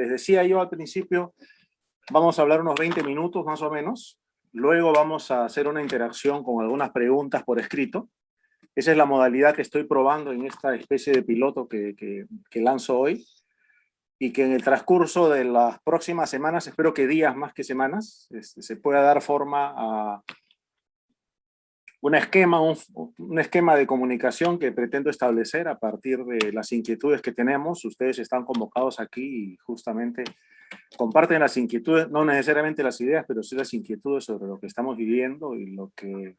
les decía yo al principio, vamos a hablar unos 20 minutos más o menos. Luego vamos a hacer una interacción con algunas preguntas por escrito. Esa es la modalidad que estoy probando en esta especie de piloto que lanzo hoy, y que en el transcurso de las próximas semanas, espero que días más que semanas, se pueda dar forma a un esquema de comunicación que pretendo establecer a partir de las inquietudes que tenemos. Ustedes están convocados aquí y justamente comparten las inquietudes, no necesariamente las ideas, pero sí las inquietudes sobre lo que estamos viviendo y lo que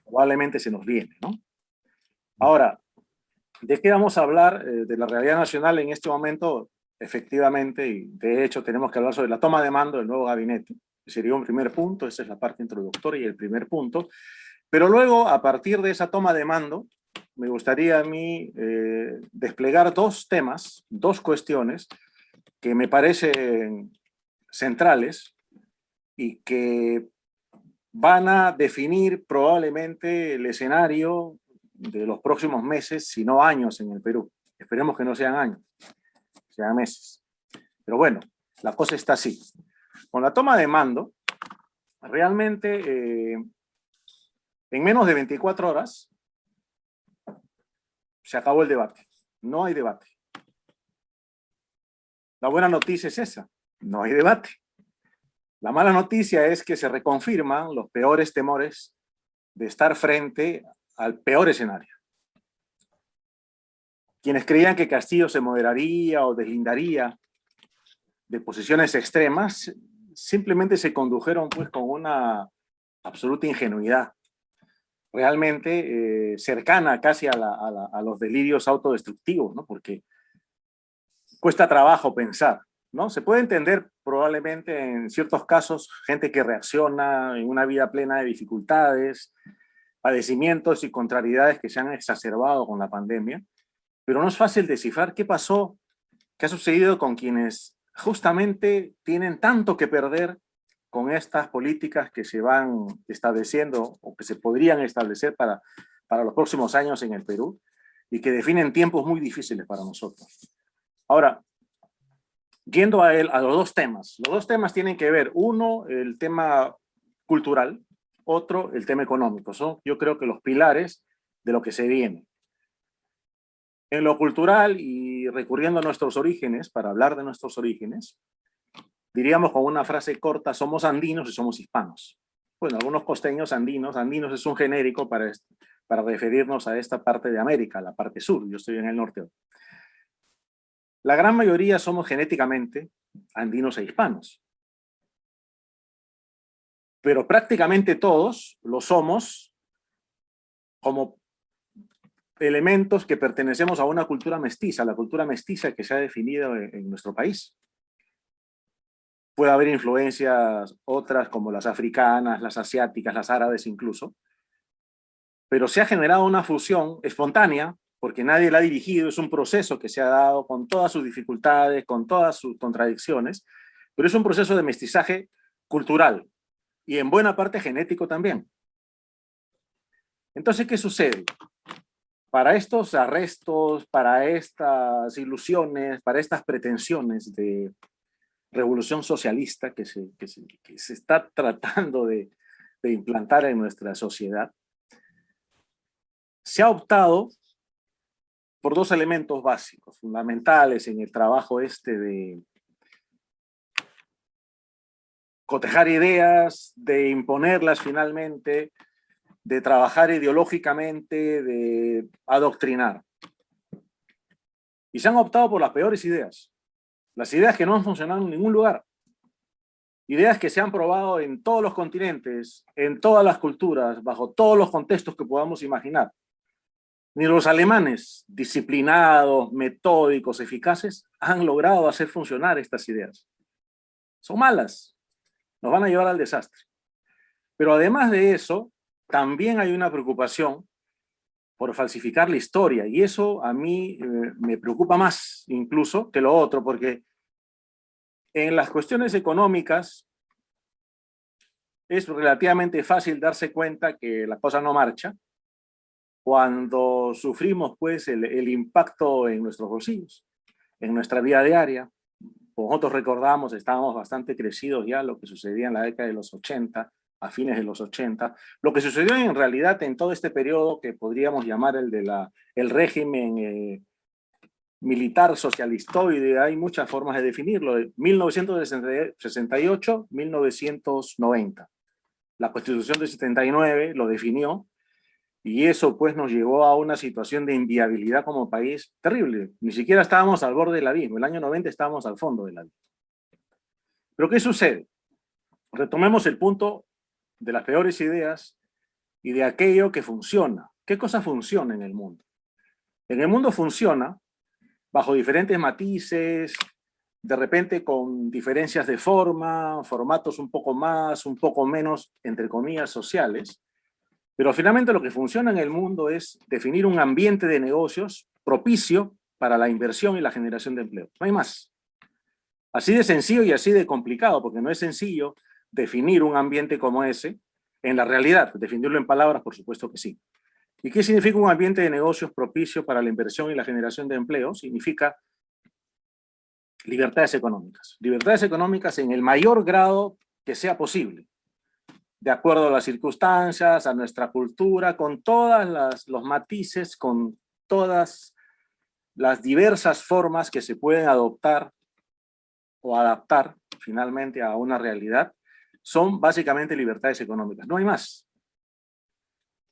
probablemente se nos viene, ¿no? Ahora, ¿de qué vamos a hablar? De la realidad nacional en este momento, efectivamente, y de hecho tenemos que hablar sobre la toma de mando del nuevo gabinete. Sería un primer punto, esa es la parte introductoria y el primer punto. Pero luego, a partir de esa toma de mando, me gustaría a mí desplegar dos temas, dos cuestiones que me parecen centrales y que van a definir probablemente el escenario de los próximos meses, si no años, en el Perú. Esperemos que no sean años, sean meses. Pero bueno, la cosa está así. Con la toma de mando, realmente en menos de 24 horas se acabó el debate. No hay debate. La buena noticia es esa, no hay debate. La mala noticia es que se reconfirman los peores temores de estar frente al peor escenario. Quienes creían que Castillo se moderaría o deslindaría de posiciones extremas, simplemente se condujeron pues con una absoluta ingenuidad, realmente cercana casi a los delirios autodestructivos, ¿no? Porque cuesta trabajo pensar, ¿no? Se puede entender probablemente en ciertos casos gente que reacciona en una vida plena de dificultades, padecimientos y contrariedades que se han exacerbado con la pandemia, pero no es fácil descifrar qué pasó, qué ha sucedido con quienes justamente tienen tanto que perder con estas políticas que se van estableciendo o que se podrían establecer para los próximos años en el Perú y que definen tiempos muy difíciles para nosotros. Ahora, yendo a los dos temas. Los dos temas tienen que ver, uno, el tema cultural, otro, el tema económico. Son, yo creo que los pilares de lo que se viene. En lo cultural, y recurriendo a nuestros orígenes, para hablar de nuestros orígenes, diríamos con una frase corta, somos andinos y somos hispanos. Bueno, algunos costeños andinos es un genérico para referirnos a esta parte de América, la parte sur, yo estoy en el norte. La gran mayoría somos genéticamente andinos e hispanos. Pero prácticamente todos lo somos como elementos que pertenecemos a una cultura mestiza, la cultura mestiza que se ha definido en nuestro país. Puede haber influencias otras como las africanas, las asiáticas, las árabes incluso, pero se ha generado una fusión espontánea, porque nadie la ha dirigido, es un proceso que se ha dado con todas sus dificultades, con todas sus contradicciones, pero es un proceso de mestizaje cultural y en buena parte genético también. Entonces, ¿qué sucede? Para estos arrestos, para estas ilusiones, para estas pretensiones de revolución socialista que se está tratando de implantar en nuestra sociedad, se ha optado por dos elementos básicos, fundamentales en el trabajo de cotejar ideas, de imponerlas finalmente, de trabajar ideológicamente, de adoctrinar. Y se han optado por las peores ideas, las ideas que no han funcionado en ningún lugar, ideas que se han probado en todos los continentes, en todas las culturas, bajo todos los contextos que podamos imaginar. Ni los alemanes, disciplinados, metódicos, eficaces, han logrado hacer funcionar estas ideas. Son malas, nos van a llevar al desastre. Pero además de eso, también hay una preocupación por falsificar la historia, y eso a mí me preocupa más incluso que lo otro, porque en las cuestiones económicas es relativamente fácil darse cuenta que la cosa no marcha cuando sufrimos pues el impacto en nuestros bolsillos, en nuestra vida diaria, como nosotros recordamos, estábamos bastante crecidos ya lo que sucedía en la década de los 80, a fines de los 80, lo que sucedió en realidad en todo este periodo que podríamos llamar el régimen militar socialistoide, hay muchas formas de definirlo, de 1968, 1990. La Constitución de 79 lo definió, y eso pues nos llevó a una situación de inviabilidad como país terrible. Ni siquiera estábamos al borde del abismo, el año 90 estábamos al fondo del abismo. Pero ¿qué sucede? Retomemos el punto de las peores ideas y de aquello que funciona. ¿Qué cosa funciona en el mundo? En el mundo funciona bajo diferentes matices, de repente con diferencias de forma, formatos un poco más, un poco menos, entre comillas, sociales, pero finalmente lo que funciona en el mundo es definir un ambiente de negocios propicio para la inversión y la generación de empleo. No hay más. Así de sencillo y así de complicado, porque no es sencillo definir un ambiente como ese en la realidad. Definirlo en palabras, por supuesto que sí. ¿Y qué significa un ambiente de negocios propicio para la inversión y la generación de empleo? Significa libertades económicas. Libertades económicas en el mayor grado que sea posible, de acuerdo a las circunstancias, a nuestra cultura, con todos los matices, con todas las diversas formas que se pueden adoptar o adaptar finalmente a una realidad, son básicamente libertades económicas. No hay más.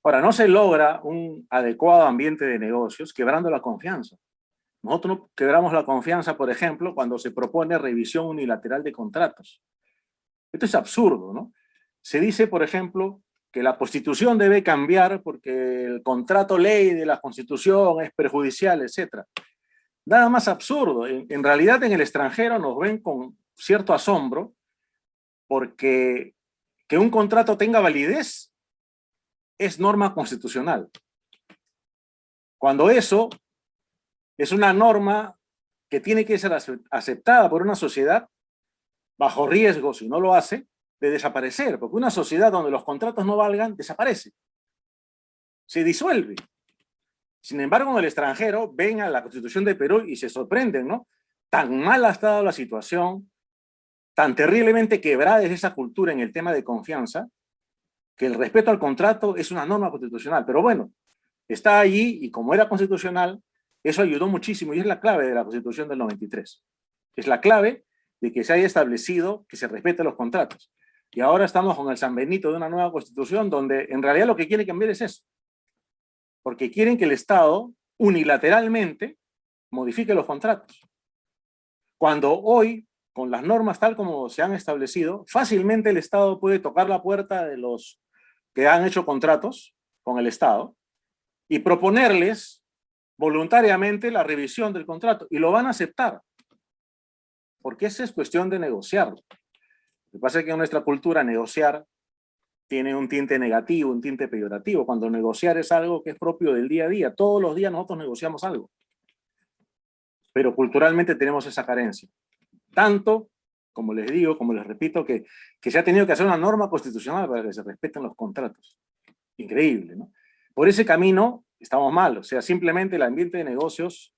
Ahora, no se logra un adecuado ambiente de negocios quebrando la confianza. Nosotros no quebramos la confianza, por ejemplo, cuando se propone revisión unilateral de contratos. Esto es absurdo, ¿no? Se dice, por ejemplo, que la Constitución debe cambiar porque el contrato ley de la Constitución es perjudicial, etc. Nada más absurdo. En realidad, en el extranjero nos ven con cierto asombro porque que un contrato tenga validez es norma constitucional. Cuando eso es una norma que tiene que ser aceptada por una sociedad bajo riesgo, si no lo hace, de desaparecer, porque una sociedad donde los contratos no valgan, desaparece, se disuelve. Sin embargo, en el extranjero ven a la Constitución de Perú y se sorprenden, ¿no? Tan mal ha estado la situación, tan terriblemente quebrada es esa cultura en el tema de confianza, que el respeto al contrato es una norma constitucional. Pero bueno, está allí y como era constitucional, eso ayudó muchísimo y es la clave de la Constitución del 93. Es la clave de que se haya establecido que se respeten los contratos. Y ahora estamos con el San Benito de una nueva Constitución donde en realidad lo que quiere cambiar es eso. Porque quieren que el Estado unilateralmente modifique los contratos. Cuando hoy, con las normas tal como se han establecido, fácilmente el Estado puede tocar la puerta de los que han hecho contratos con el Estado y proponerles voluntariamente la revisión del contrato y lo van a aceptar, porque esa es cuestión de negociarlo. Lo que pasa es que en nuestra cultura negociar tiene un tinte negativo, un tinte peyorativo, cuando negociar es algo que es propio del día a día. Todos los días nosotros negociamos algo, pero culturalmente tenemos esa carencia. Tanto, como les digo, como les repito, que se ha tenido que hacer una norma constitucional para que se respeten los contratos. Increíble, ¿no? Por ese camino estamos mal, o sea, simplemente el ambiente de negocios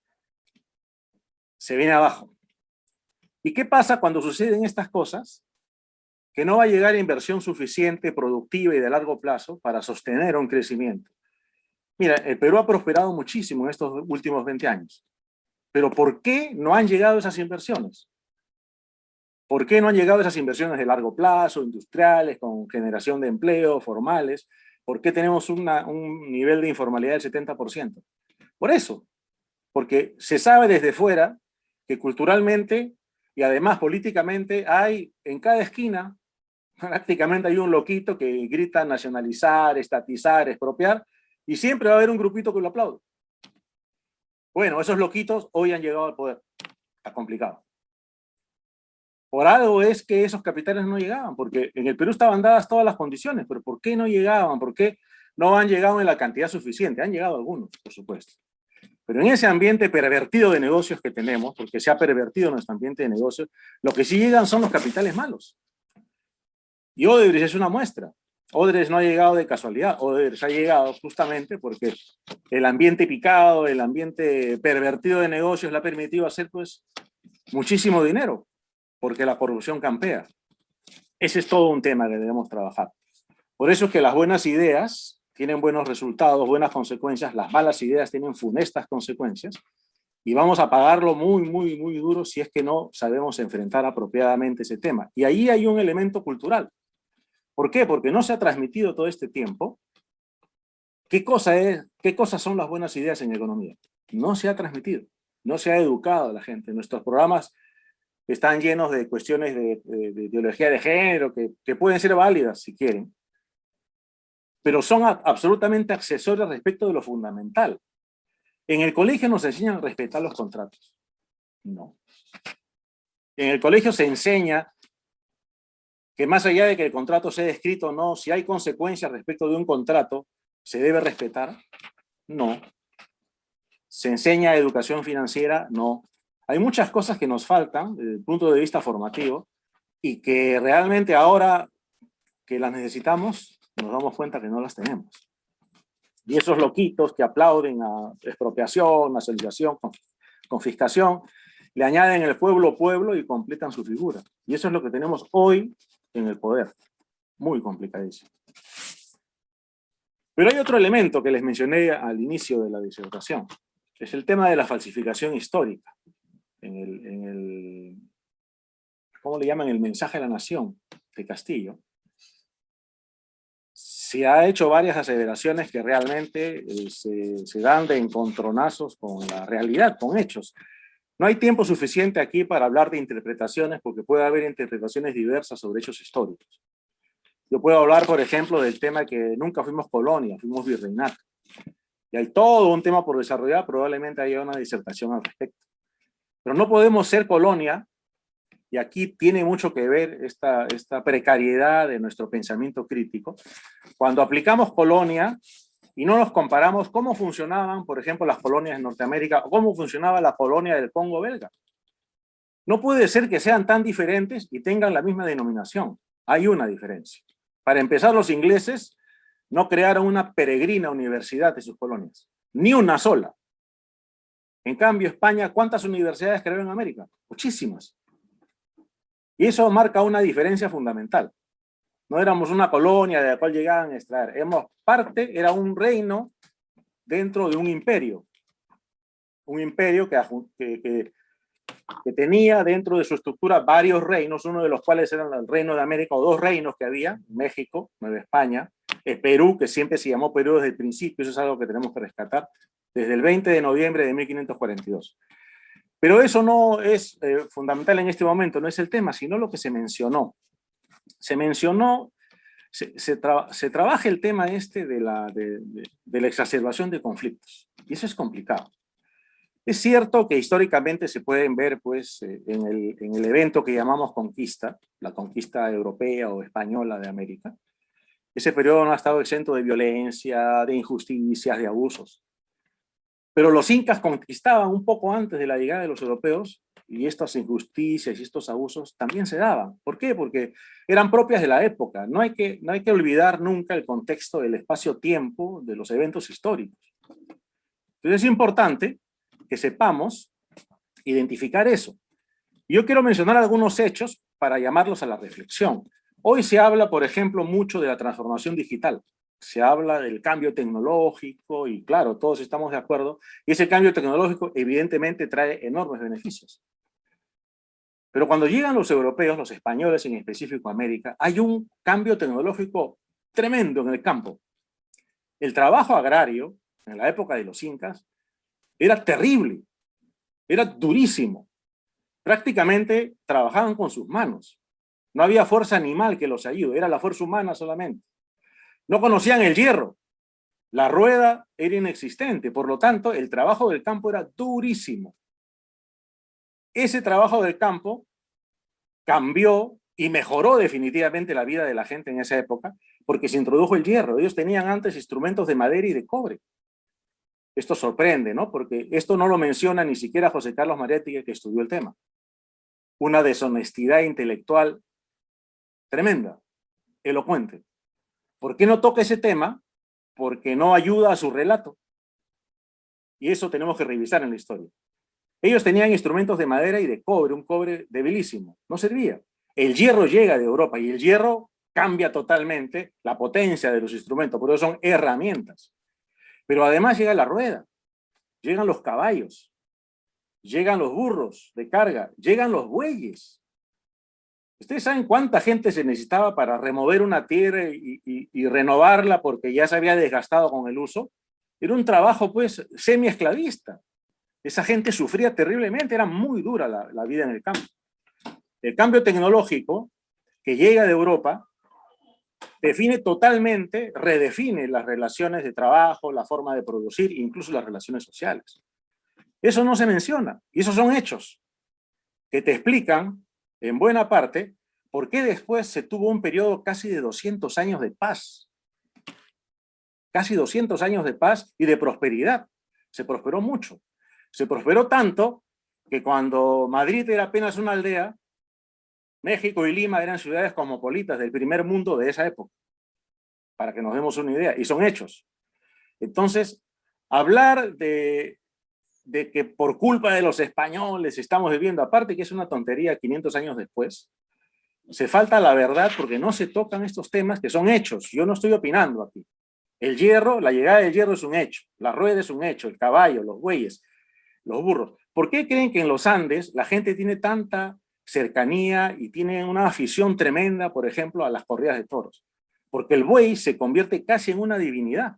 se viene abajo. ¿Y qué pasa cuando suceden estas cosas? Que no va a llegar inversión suficiente, productiva y de largo plazo para sostener un crecimiento. Mira, el Perú ha prosperado muchísimo en estos últimos 20 años. Pero ¿por qué no han llegado esas inversiones? ¿Por qué no han llegado esas inversiones de largo plazo, industriales, con generación de empleo, formales? ¿Por qué tenemos un nivel de informalidad del 70%? Por eso, porque se sabe desde fuera que culturalmente y además políticamente hay en cada esquina, prácticamente hay un loquito que grita nacionalizar, estatizar, expropiar, y siempre va a haber un grupito que lo aplaude. Bueno, esos loquitos hoy han llegado al poder. Está complicado. Por algo es que esos capitales no llegaban, porque en el Perú estaban dadas todas las condiciones, pero ¿por qué no llegaban? ¿Por qué no han llegado en la cantidad suficiente? Han llegado algunos, por supuesto. Pero en ese ambiente pervertido de negocios que tenemos, porque se ha pervertido nuestro ambiente de negocios, lo que sí llegan son los capitales malos. Y Odebrecht es una muestra. Odebrecht no ha llegado de casualidad, Odebrecht ha llegado justamente porque el ambiente picado, el ambiente pervertido de negocios le ha permitido hacer pues muchísimo dinero. porque la corrupción campea. Ese es todo un tema que debemos trabajar. Por eso es que las buenas ideas tienen buenos resultados, buenas consecuencias, las malas ideas tienen funestas consecuencias, y vamos a pagarlo muy, muy, muy duro si es que no sabemos enfrentar apropiadamente ese tema. Y ahí hay un elemento cultural. ¿Por qué? Porque no se ha transmitido todo este tiempo qué cosas son las buenas ideas en economía. No se ha transmitido, no se ha educado a la gente. Nuestros programas están llenos de cuestiones de ideología de género que pueden ser válidas si quieren, pero son absolutamente accesorias respecto de lo fundamental. En el colegio nos enseñan a respetar los contratos. No. En el colegio se enseña que más allá de que el contrato sea escrito o no, si hay consecuencias respecto de un contrato, ¿se debe respetar? No. ¿Se enseña educación financiera? No. Hay muchas cosas que nos faltan desde el punto de vista formativo y que realmente ahora que las necesitamos, nos damos cuenta que no las tenemos. Y esos loquitos que aplauden a expropiación, nacionalización, confiscación, le añaden el pueblo pueblo y completan su figura. Y eso es lo que tenemos hoy en el poder. Muy complicadísimo. Pero hay otro elemento que les mencioné al inicio de la disertación. Es el tema de la falsificación histórica. ¿Cómo le llaman? El mensaje a la nación de Castillo. Se ha hecho varias aseveraciones que realmente se dan de encontronazos con la realidad, con hechos. No hay tiempo suficiente aquí para hablar de interpretaciones, porque puede haber interpretaciones diversas sobre hechos históricos. Yo puedo hablar, por ejemplo, del tema que nunca fuimos colonia, fuimos virreinato. Y hay todo un tema por desarrollar, probablemente haya una disertación al respecto. Pero no podemos ser colonia, y aquí tiene mucho que ver esta precariedad de nuestro pensamiento crítico, cuando aplicamos colonia y no nos comparamos cómo funcionaban, por ejemplo, las colonias en Norteamérica o cómo funcionaba la colonia del Congo belga. No puede ser que sean tan diferentes y tengan la misma denominación. Hay una diferencia. Para empezar, los ingleses no crearon una peregrina universidad de sus colonias, ni una sola. En cambio, España, ¿cuántas universidades creó en América? Muchísimas. Y eso marca una diferencia fundamental. No éramos una colonia de la cual llegaban a extraer. Era un reino dentro de un imperio. Un imperio que tenía dentro de su estructura varios reinos, uno de los cuales eran el Reino de América, o dos reinos que había, México, Nueva España, Perú, que siempre se llamó Perú desde el principio, eso es algo que tenemos que rescatar, desde el 20 de noviembre de 1542. Pero eso no es fundamental en este momento, no es el tema, sino lo que se mencionó. Se trabaja el tema de la exacerbación de conflictos, y eso es complicado. Es cierto que históricamente se pueden ver pues, en el evento que llamamos conquista, la conquista europea o española de América. Ese periodo no ha estado exento de violencia, de injusticias, de abusos. Pero los incas conquistaban un poco antes de la llegada de los europeos, y estas injusticias y estos abusos también se daban. ¿Por qué? Porque eran propias de la época. No hay que olvidar nunca el contexto del espacio-tiempo de los eventos históricos. Entonces es importante que sepamos identificar eso. Yo quiero mencionar algunos hechos para llamarlos a la reflexión. Hoy se habla, por ejemplo, mucho de la transformación digital. Se habla del cambio tecnológico y claro, todos estamos de acuerdo. Y ese cambio tecnológico evidentemente trae enormes beneficios. Pero cuando llegan los europeos, los españoles en específico a América, hay un cambio tecnológico tremendo en el campo. El trabajo agrario, en la época de los incas, era terrible, era durísimo. Prácticamente trabajaban con sus manos. No había fuerza animal que los ayude, era la fuerza humana solamente. No conocían el hierro. La rueda era inexistente, por lo tanto, el trabajo del campo era durísimo. Ese trabajo del campo cambió y mejoró definitivamente la vida de la gente en esa época, porque se introdujo el hierro. Ellos tenían antes instrumentos de madera y de cobre. Esto sorprende, ¿no? Porque esto no lo menciona ni siquiera José Carlos Mariátegui, que estudió el tema. Una deshonestidad intelectual tremenda, elocuente. ¿Por qué no toca ese tema? Porque no ayuda a su relato. Y eso tenemos que revisar en la historia. Ellos tenían instrumentos de madera y de cobre, un cobre debilísimo, no servía. El hierro llega de Europa y el hierro cambia totalmente la potencia de los instrumentos, por eso son herramientas. Pero además llega la rueda, llegan los caballos, llegan los burros de carga, llegan los bueyes. ¿Ustedes saben cuánta gente se necesitaba para remover una tierra y renovarla porque ya se había desgastado con el uso? Era un trabajo pues semi-esclavista. Esa gente sufría terriblemente, era muy dura la vida en el campo. El cambio tecnológico que llega de Europa define totalmente, redefine las relaciones de trabajo, la forma de producir, incluso las relaciones sociales. Eso no se menciona, y esos son hechos que te explican, en buena parte, por qué después se tuvo un periodo casi de 200 años de paz. Casi 200 años de paz y de prosperidad. Se prosperó mucho. Se prosperó tanto que cuando Madrid era apenas una aldea, México y Lima eran ciudades cosmopolitas del primer mundo de esa época, para que nos demos una idea, y son hechos. Entonces, hablar de que por culpa de los españoles estamos viviendo, aparte que es una tontería 500 años después, se falta la verdad porque no se tocan estos temas que son hechos. Yo no estoy opinando aquí. El hierro, la llegada del hierro es un hecho, la rueda es un hecho, el caballo, los bueyes, los burros. ¿Por qué creen que en los Andes la gente tiene tanta cercanía y tiene una afición tremenda, por ejemplo, a las corridas de toros? Porque el buey se convierte casi en una divinidad.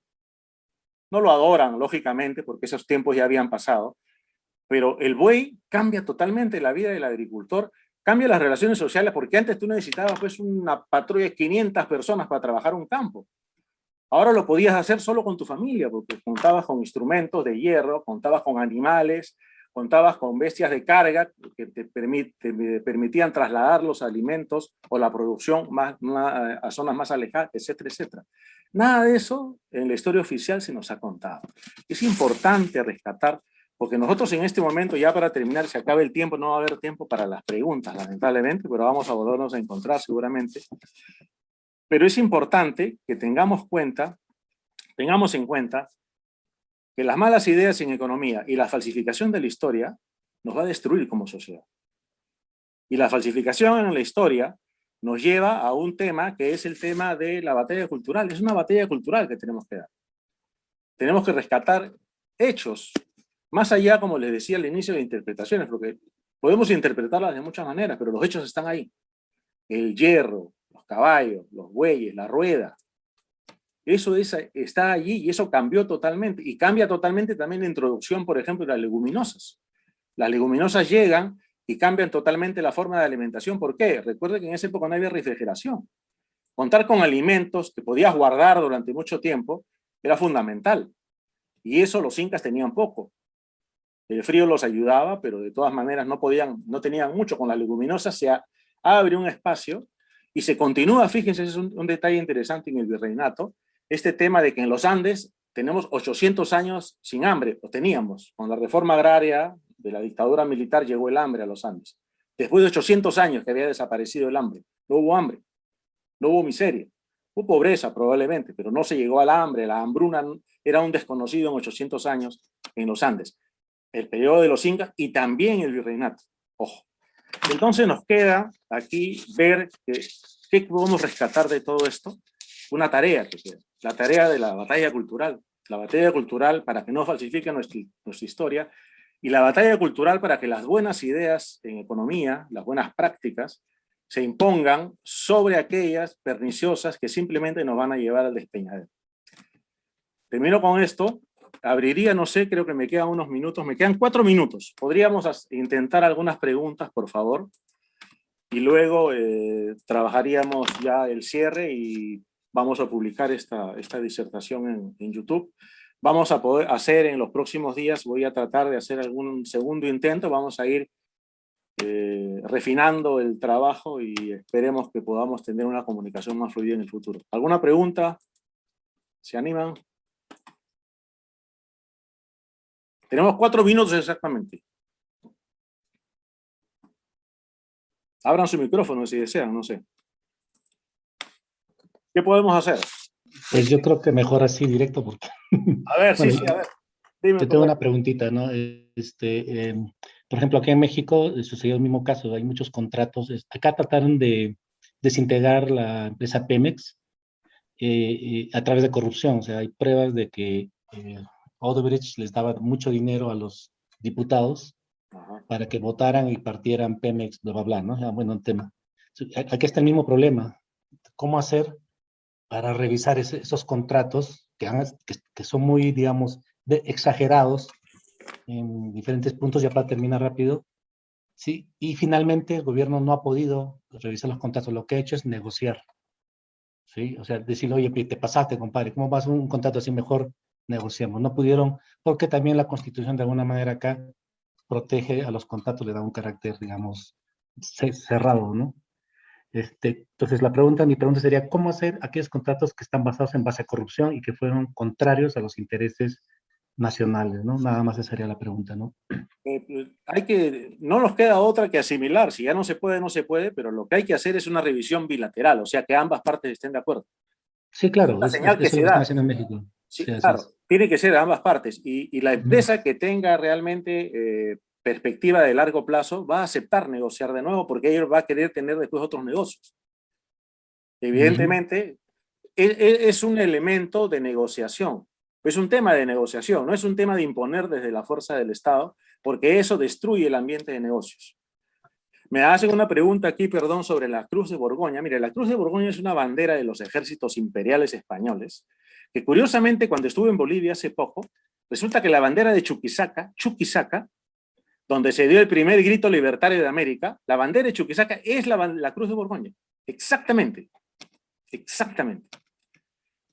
No lo adoran, lógicamente, porque esos tiempos ya habían pasado, pero el buey cambia totalmente la vida del agricultor, cambia las relaciones sociales, porque antes tú necesitabas pues una patrulla de 500 personas para trabajar un campo. Ahora lo podías hacer solo con tu familia, porque contabas con instrumentos de hierro, contabas con animales, contabas con bestias de carga que te permitían trasladar los alimentos o la producción a zonas más alejadas, etcétera, etcétera. Nada de eso en la historia oficial se nos ha contado. Es importante rescatar, porque nosotros en este momento, ya para terminar, se acaba el tiempo, no va a haber tiempo para las preguntas, lamentablemente, pero vamos a volvernos a encontrar seguramente. Pero es importante que tengamos en cuenta que las malas ideas en economía y la falsificación de la historia nos va a destruir como sociedad. Y la falsificación en la historia nos lleva a un tema que es el tema de la batalla cultural. Es una batalla cultural que tenemos que dar. Tenemos que rescatar hechos, más allá, como les decía al inicio, de interpretaciones, porque podemos interpretarlas de muchas maneras, pero los hechos están ahí. El hierro, los caballos, los bueyes, la rueda. Eso está allí y eso cambió totalmente. Y cambia totalmente también la introducción, por ejemplo, de las leguminosas. Las leguminosas llegan y cambian totalmente la forma de alimentación. ¿Por qué? Recuerden que en esa época no había refrigeración. Contar con alimentos que podías guardar durante mucho tiempo era fundamental. Y eso los incas tenían poco. El frío los ayudaba, pero de todas maneras no tenían mucho. Con las leguminosas se abre un espacio y se continúa. Fíjense, es un detalle interesante en el virreinato, este tema de que en los Andes tenemos 800 años sin hambre, o teníamos. Con la reforma agraria de la dictadura militar llegó el hambre a los Andes. Después de 800 años que había desaparecido el hambre, no hubo hambre, no hubo miseria. Hubo pobreza probablemente, pero no se llegó al hambre. La hambruna era un desconocido en 800 años en los Andes. El periodo de los incas y también el virreinato. Ojo. Entonces nos queda aquí ver qué podemos rescatar de todo esto. Una tarea que queda, la tarea de la batalla cultural. La batalla cultural para que no falsifiquen nuestra historia y la batalla cultural para que las buenas ideas en economía, las buenas prácticas, se impongan sobre aquellas perniciosas que simplemente nos van a llevar al despeñadero. Termino con esto. Abriría, no sé, creo que me quedan unos minutos, me quedan 4 minutos. ¿Podríamos intentar algunas preguntas, por favor? Y luego trabajaríamos ya el cierre y vamos a publicar esta disertación en YouTube. Vamos a poder hacer en los próximos días, voy a tratar de hacer algún segundo intento, vamos a ir refinando el trabajo y esperemos que podamos tener una comunicación más fluida en el futuro. ¿Alguna pregunta? ¿Se animan? Tenemos 4 minutos exactamente. Abran su micrófono si desean, no sé. ¿Qué podemos hacer? Pues yo creo que mejor así directo porque... A ver, bueno, sí, a ver. Dime, Yo tengo Correa. una preguntita, ¿no? Por ejemplo, aquí en México sucedió el mismo caso, hay muchos contratos. Acá trataron de desintegrar la empresa Pemex a través de corrupción. O sea, hay pruebas de que Odebrecht les daba mucho dinero a los diputados Ajá. para que votaran y partieran Pemex, bla, bla, bla, ¿no? Ya, bueno, un tema. Aquí está el mismo problema. ¿Cómo hacer para revisar esos contratos que son muy, digamos, exagerados en diferentes puntos, ya para terminar rápido? Sí, y finalmente el gobierno no ha podido revisar los contratos, lo que ha hecho es negociar, ¿sí? O sea, decirle, oye, te pasaste, compadre, ¿cómo vas a un contrato así? Mejor negociamos. No pudieron, porque también la Constitución de alguna manera acá protege a los contratos, le da un carácter, digamos, cerrado, ¿no? Entonces, mi pregunta sería, ¿cómo hacer aquellos contratos que están basados en base a corrupción y que fueron contrarios a los intereses nacionales, ¿no? Nada más esa sería la pregunta, ¿no? No nos queda otra que asimilar, si ya no se puede, no se puede, pero lo que hay que hacer es una revisión bilateral, o sea, que ambas partes estén de acuerdo. Sí, claro, La señal eso que es lo se que están da, haciendo en México. Sí, sí, así claro, es. tiene que ser de ambas partes y la Ujú. empresa que tenga realmente perspectiva de largo plazo va a aceptar negociar de nuevo porque ella va a querer tener después otros negocios. Ujú. Evidentemente, es un elemento de negociación, es un tema de negociación, no es un tema de imponer desde la fuerza del Estado, porque eso destruye el ambiente de negocios. Me hacen una pregunta aquí, perdón, sobre la Cruz de Borgoña. Mire, la Cruz de Borgoña es una bandera de los ejércitos imperiales españoles, que curiosamente cuando estuve en Bolivia hace poco, resulta que la bandera de Chuquisaca, donde se dio el primer grito libertario de América, la bandera de Chuquisaca es la Cruz de Borgoña. Exactamente, exactamente.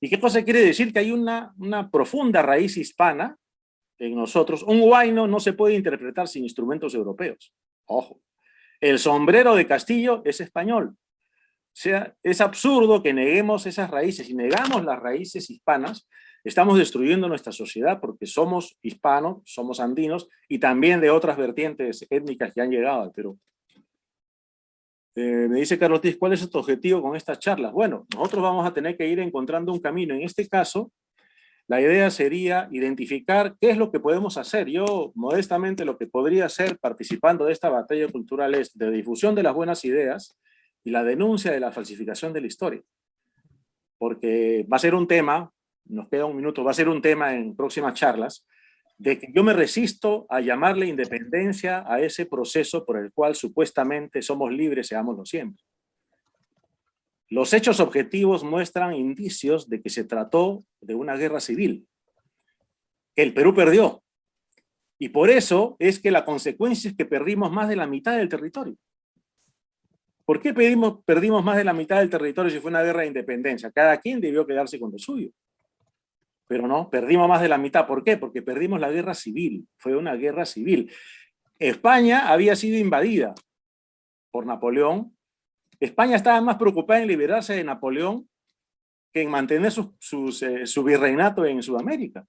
¿Y qué cosa quiere decir? Que hay una profunda raíz hispana en nosotros. Un huayno no se puede interpretar sin instrumentos europeos. Ojo. El sombrero de Castillo es español. O sea, es absurdo que neguemos esas raíces. Si negamos las raíces hispanas, estamos destruyendo nuestra sociedad porque somos hispanos, somos andinos y también de otras vertientes étnicas que han llegado al Perú. Me dice Carlos Tiz, ¿cuál es tu objetivo con estas charlas? Bueno, nosotros vamos a tener que ir encontrando un camino. En este caso, la idea sería identificar qué es lo que podemos hacer. Yo, modestamente, lo que podría hacer participando de esta batalla cultural es de difusión de las buenas ideas y la denuncia de la falsificación de la historia. Porque va a ser un tema, nos queda un minuto, va a ser un tema en próximas charlas, de que yo me resisto a llamarle independencia a ese proceso por el cual supuestamente somos libres, seámoslo siempre. Los hechos objetivos muestran indicios de que se trató de una guerra civil. El Perú perdió. Y por eso es que la consecuencia es que perdimos más de la mitad del territorio. ¿Por qué perdimos más de la mitad del territorio si fue una guerra de independencia? Cada quien debió quedarse con lo suyo. Pero no, perdimos más de la mitad. ¿Por qué? Porque perdimos la guerra civil. Fue una guerra civil. España había sido invadida por Napoleón. España estaba más preocupada en liberarse de Napoleón que en mantener su virreinato en Sudamérica.